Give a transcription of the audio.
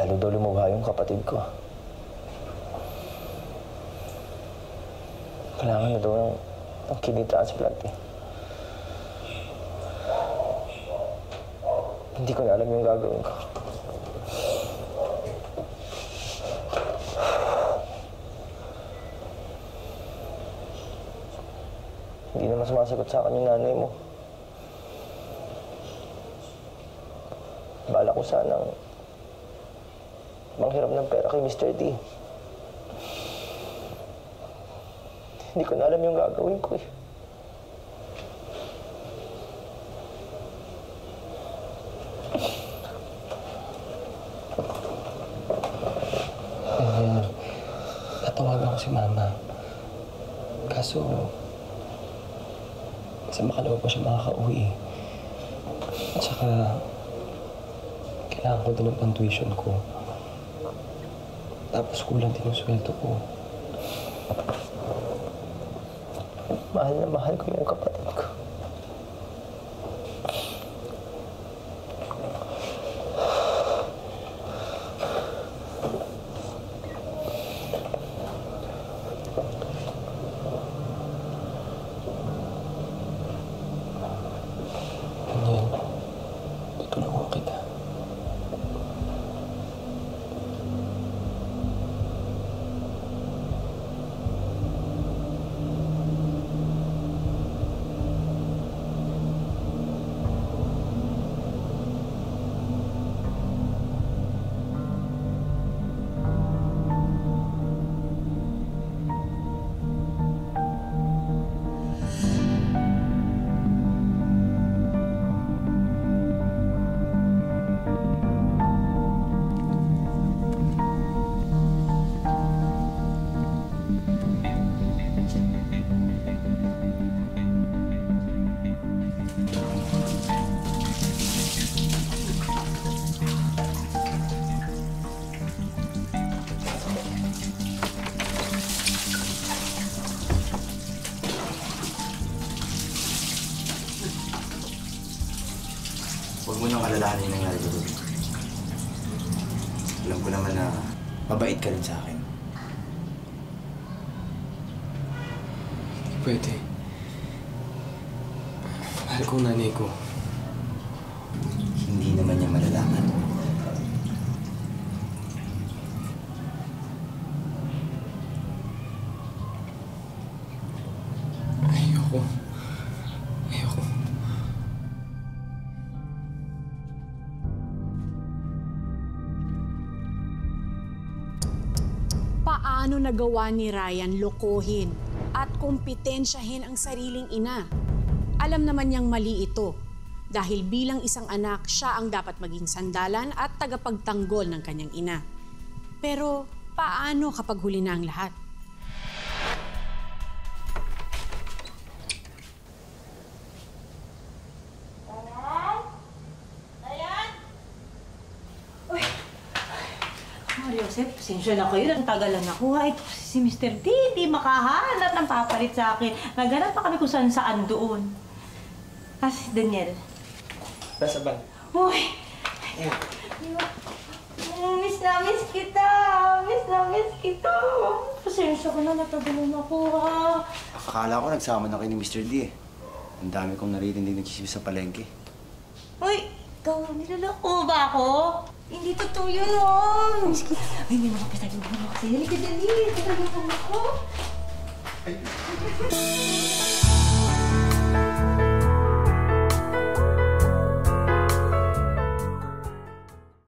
lalo daw lumubha yung kapatid ko. Kailangan na daw ng kidney transplant eh. Hindi ko na alam yung gagawin ko. Hindi naman sumasagot sa akin yung nanay mo. Bala ko sanang manghiram ng pera kay Mr. D. Hindi ko na alam yung gagawin ko eh. Natawagan ko si Mama. Kaso, sa makalawa pa siya makaka-uwi. At saka, kailangan ko din ng pang-tuition ko. Tapos kulang din yung sweldo ko. Mahal na mahal ko yung kapatid ko. Daniel, tutulungan kita. Huwag mo nang alalahanin yung nangyari doon. Alam ko naman na mabait ka rin sa akin. Hindi pwede. Mahal kong nanay ko. Hindi naman niya malalaman. Ayoko. Ayoko. Paano nagawa ni Ryan lokohin at kumpetensyahin ang sariling ina? Alam naman niyang mali ito dahil bilang isang anak, siya ang dapat maging sandalan at tagapagtanggol ng kanyang ina. Pero paano kapag huli na ang lahat? Joseph, pasensya na kayo. Nagtagalan ako. Ay, si Mr. D, di makahanap ng papalit sa akin. Naghanap pa kami kung saan doon. Si Daniel. Nasa ba? Uy! Miss na miss kita! Miss na miss kita! Pasensya ko na, natagalan ako ha. Akala ko nagsama na kayo ni Mr. D eh. Ang dami kong naririnig ng chismis sa palengke. Uy! Ikaw, nilalako ba ako? Hindi totoo yun, oh! Miss kita. Ay, hindi mo kapitagin mo kasi. Halika, dali. Tatagin mo ako. Ay.